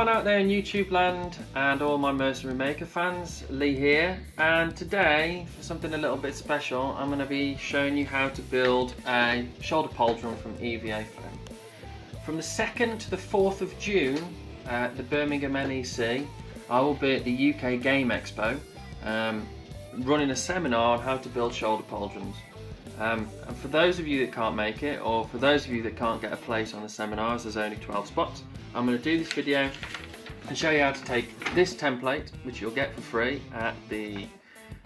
everyone out there in YouTube land and all my Mercenary Maker fans, Lee here, and today for something a little bit special I'm going to be showing you how to build a shoulder pauldron from EVA foam. From the 2nd to the 4th of June at the Birmingham NEC I will be at the UK Game Expo running a seminar on how to build shoulder pauldrons. And for those of you that can't make it, or for those of you that can't get a place on the seminars, there's only 12 spots, I'm going to do this video and show you how to take this template, which you'll get for free at the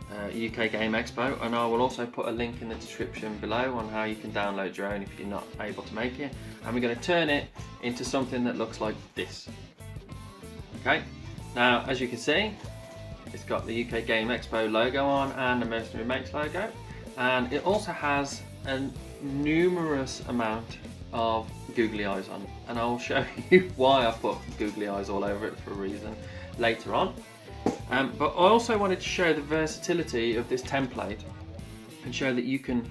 UK Game Expo, and I will also put a link in the description below on how you can download your own if you're not able to make it, and we're going to turn it into something that looks like this. Okay, now as you can see, it's got the UK Game Expo logo on and the Mercenary Makes logo. And it also has a numerous amount of googly eyes on it, and I'll show you why I put googly eyes all over it for a reason later on. But I also wanted to show the versatility of this template and show that you can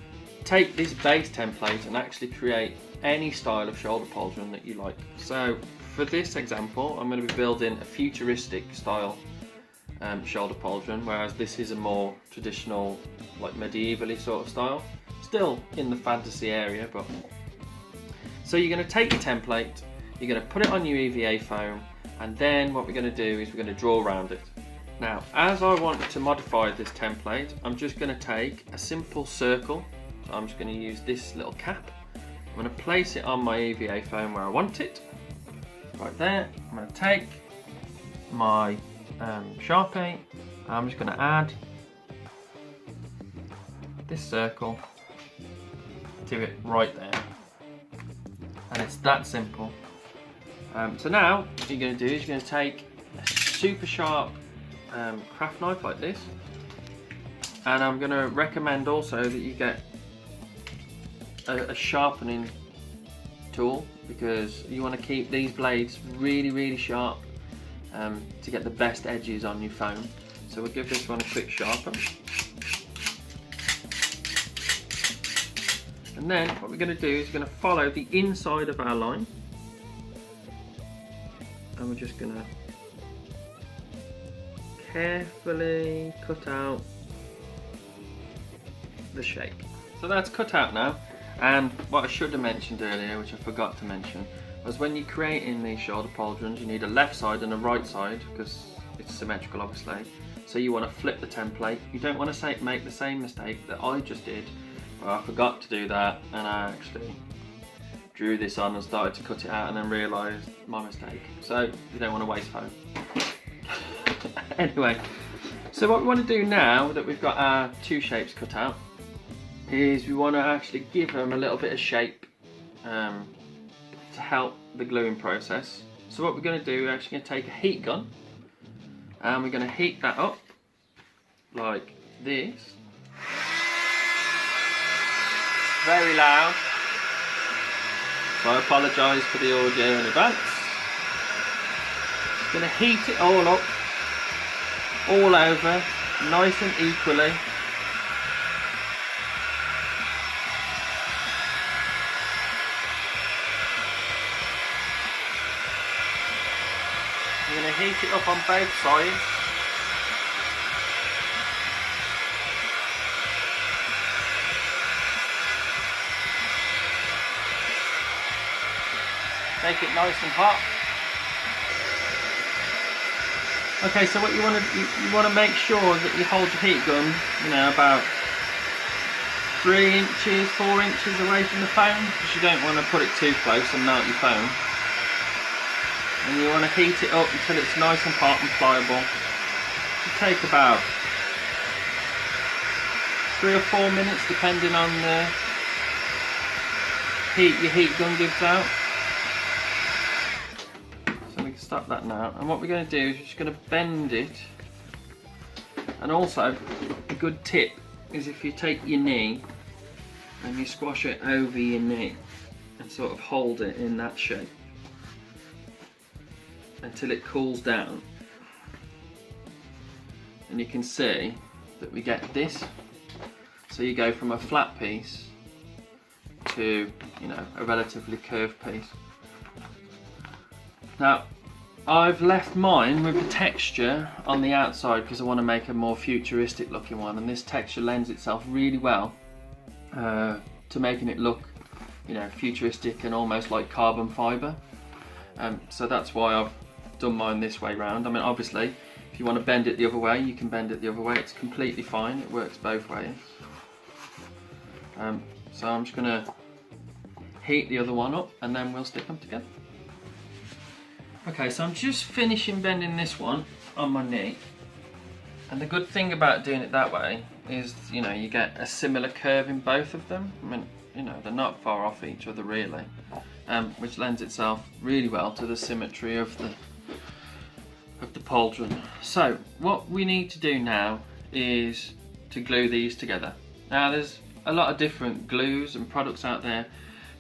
take this base template and actually create any style of shoulder pauldron that you like. So for this example I'm going to be building a futuristic style shoulder pauldron, whereas this is a more traditional, like medievally sort of style, still in the fantasy area. But so you're going to take your template, you're going to put it on your EVA foam, and then what we're going to do is we're going to draw around it. Now as I want to modify this template, I'm just going to take a simple circle, so I'm just going to use this little cap, I'm going to place it on my EVA foam where I want it, right there. I'm going to take my Sharpie, I'm just going to add this circle to it right there, and it's that simple. So now what you're going to do is you're going to take a super sharp craft knife like this, and I'm going to recommend also that you get a sharpening tool, because you want to keep these blades really sharp to get the best edges on your foam. So we'll give this one a quick sharpen. And then what we're going to do is we're going to follow the inside of our line, and we're just going to carefully cut out the shape. So that's cut out now, and what I should have mentioned earlier, which I forgot to mention, was when you're creating these shoulder pauldrons you need a left side and a right side, because it's symmetrical obviously. So you want to flip the template. You don't want to make the same mistake that I just did, where I forgot to do that and I actually drew this on and started to cut it out and then realised my mistake. So you don't want to waste foam. Anyway, so what we want to do now that we've got our two shapes cut out is we want to actually give them a little bit of shape to help the gluing process. So what we're going to do, we're actually going to take a heat gun and we're going to heat that up like this. Very loud, so I apologise for the audio in advance. Going to heat it all up, all over, nice and equally. I'm going to heat it up on both sides. Make it nice and hot. Okay, so what you want to make sure that you hold your heat gun, you know, about 3 inches, 4 inches away from the foam, because you don't want to put it too close and melt your foam. And you want to heat it up until it's nice and hot and pliable. It'll take about 3 or 4 minutes depending on the heat your heat gun gives out. So we can stop that now. And what we're going to do is we're just going to bend it. And also a good tip is if you take your knee and you squash it over your knee and sort of hold it in that shape until it cools down, and you can see that we get this. So you go from a flat piece to, you know, a relatively curved piece. Now I've left mine with the texture on the outside because I want to make a more futuristic looking one, and this texture lends itself really well to making it look, you know, futuristic and almost like carbon fibre. So that's why I've done mine this way round. I mean, obviously, if you want to bend it the other way, you can bend it the other way. It's completely fine. It works both ways. So I'm just going to heat the other one up and then we'll stick them together. Okay, so I'm just finishing bending this one on my knee. And the good thing about doing it that way is, you know, you get a similar curve in both of them. I mean, you know, they're not far off each other really, which lends itself really well to the symmetry of the pauldron. So what we need to do now is to glue these together. Now there's a lot of different glues and products out there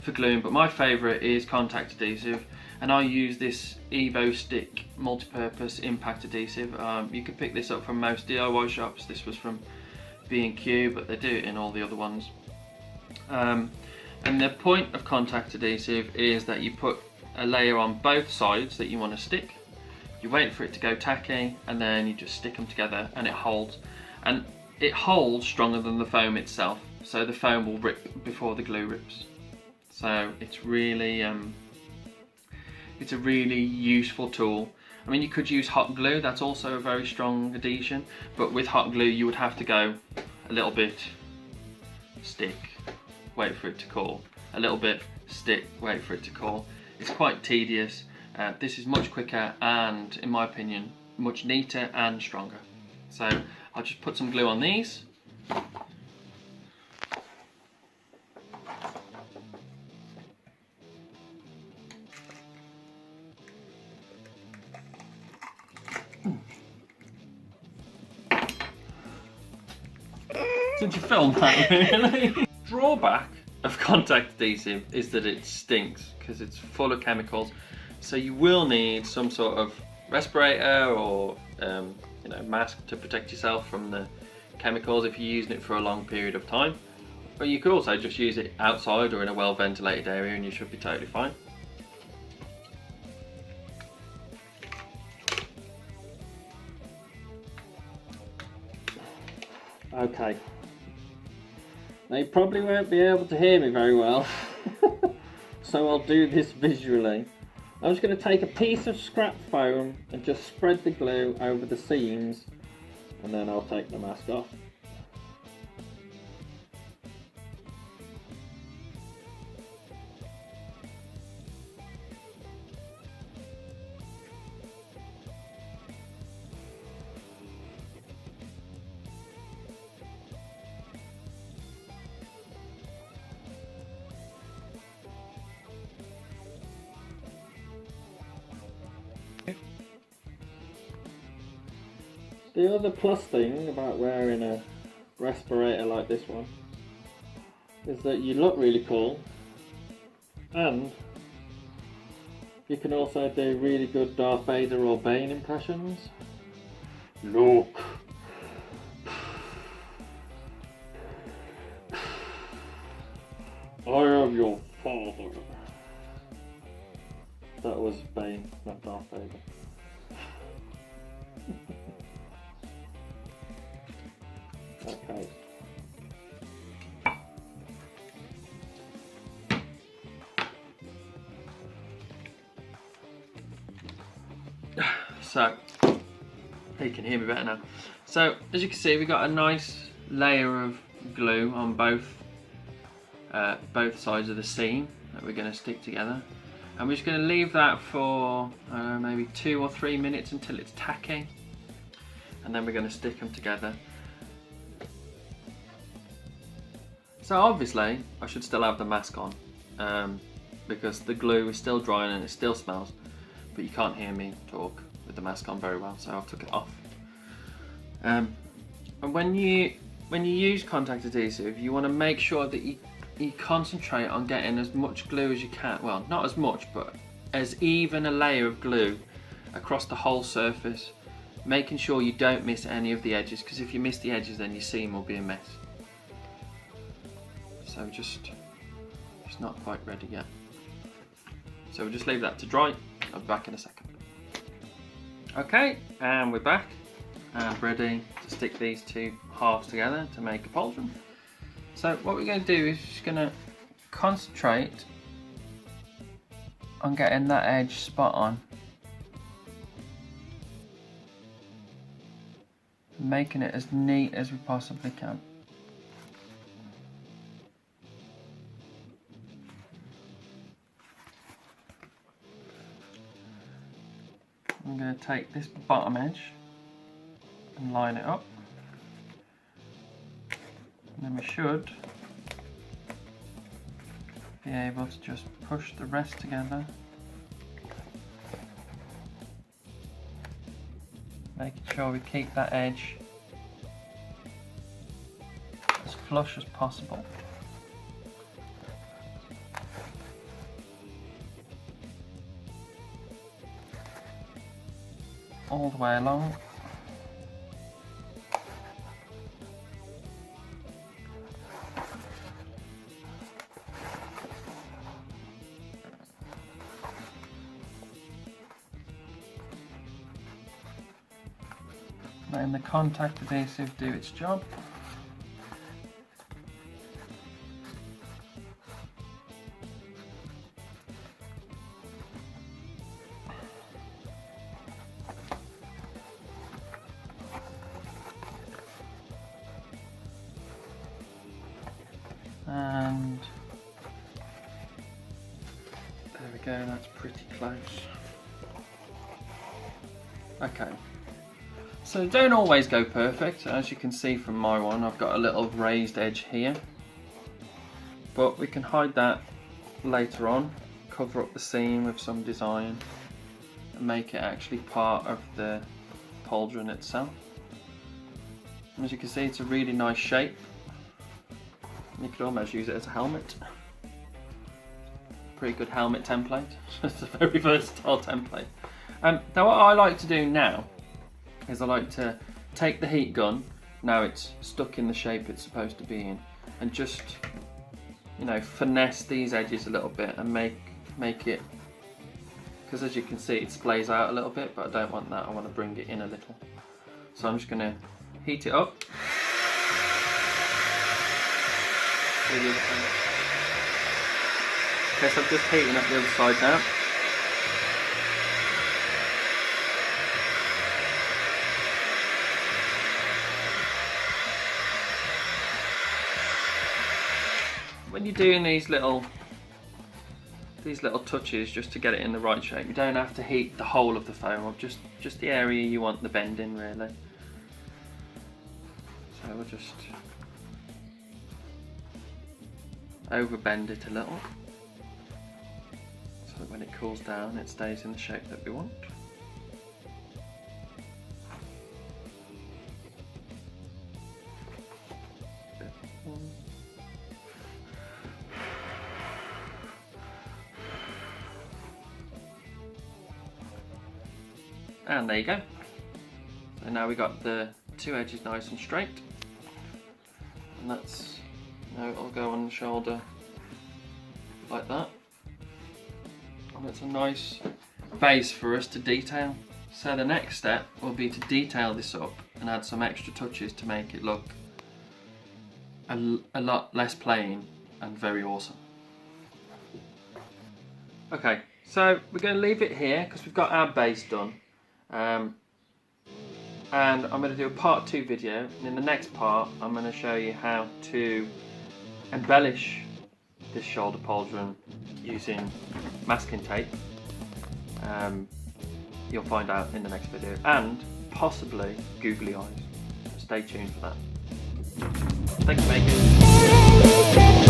for gluing, but my favourite is contact adhesive, and I use this EVA stick multi-purpose impact adhesive. You can pick this up from most DIY shops. This was from B&Q, but they do it in all the other ones. And the point of contact adhesive is that you put a layer on both sides that you want to stick, you wait for it to go tacky, and then you just stick them together and it holds. And it holds stronger than the foam itself, so the foam will rip before the glue rips. So it's really, it's a really useful tool. I mean, you could use hot glue, that's also a very strong adhesion, but with hot glue you would have to go a little bit, stick, wait for it to cool, a little bit, stick, wait for it to cool. It's quite tedious. This is much quicker and, in my opinion, much neater and stronger. So I'll just put some glue on these. Did you film that really? Drawback of contact adhesive is that it stinks because it's full of chemicals. So you will need some sort of respirator or you know, mask to protect yourself from the chemicals if you're using it for a long period of time. But you could also just use it outside or in a well ventilated area and you should be totally fine. Okay. Now you probably won't be able to hear me very well, so I'll do this visually. I'm just going to take a piece of scrap foam and just spread the glue over the seams, and then I'll take the mask off. The other plus thing about wearing a respirator like this one is that you look really cool, and you can also do really good Darth Vader or Bane impressions. Look. I am your father. That was Bane, not Darth Vader. Okay. So, you can hear me better now. So, as you can see, we've got a nice layer of glue on both sides of the seam that we're going to stick together. And we're just going to leave that for, I don't know, maybe 2 or 3 minutes until it's tacky. And then we're going to stick them together. So obviously, I should still have the mask on, because the glue is still drying and it still smells, but you can't hear me talk with the mask on very well, so I took it off. And when you use contact adhesive, you want to make sure that you concentrate on getting as much glue as you can. Well, not as much, but as even a layer of glue across the whole surface, making sure you don't miss any of the edges, because if you miss the edges then your seam will be a mess. So it's not quite ready yet. So we'll just leave that to dry. I'll be back in a second. Okay, and we're back and ready to stick these two halves together to make a pauldron. So what we're going to do is just going to concentrate on getting that edge spot on, making it as neat as we possibly can. I'm going to take this bottom edge and line it up, and then we should be able to just push the rest together, making sure we keep that edge as flush as possible. All the way along. Letting the contact adhesive do its job. And there we go, that's pretty close. Okay, so don't always go perfect. As you can see from my one, I've got a little raised edge here, but we can hide that later on, cover up the seam with some design and make it actually part of the pauldron itself. And as you can see, it's a really nice shape. You could almost use it as a helmet. Pretty good helmet template. It's a very versatile template. Now what I like to do now is I like to take the heat gun, now it's stuck in the shape it's supposed to be in, and just, you know, finesse these edges a little bit and make it, because as you can see it splays out a little bit, but I don't want that, I want to bring it in a little. So I'm just going to heat it up. Okay, so I'm just heating up the other side now. When you're doing these little touches just to get it in the right shape, you don't have to heat the whole of the foam up, just the area you want the bend in, really. So we'll just over bend it a little, so that when it cools down it stays in the shape that we want. And there you go. So now we got the two edges nice and straight, and that's, now it'll go on the shoulder like that, and it's a nice base for us to detail. So the next step will be to detail this up and add some extra touches to make it look a lot less plain and very awesome. Okay, so we're going to leave it here because we've got our base done, and I'm going to do a part 2 video, and in the next part I'm going to show you how to embellish this shoulder pauldron using masking tape. You'll find out in the next video, and possibly googly eyes. Stay tuned for that. Thanks for making.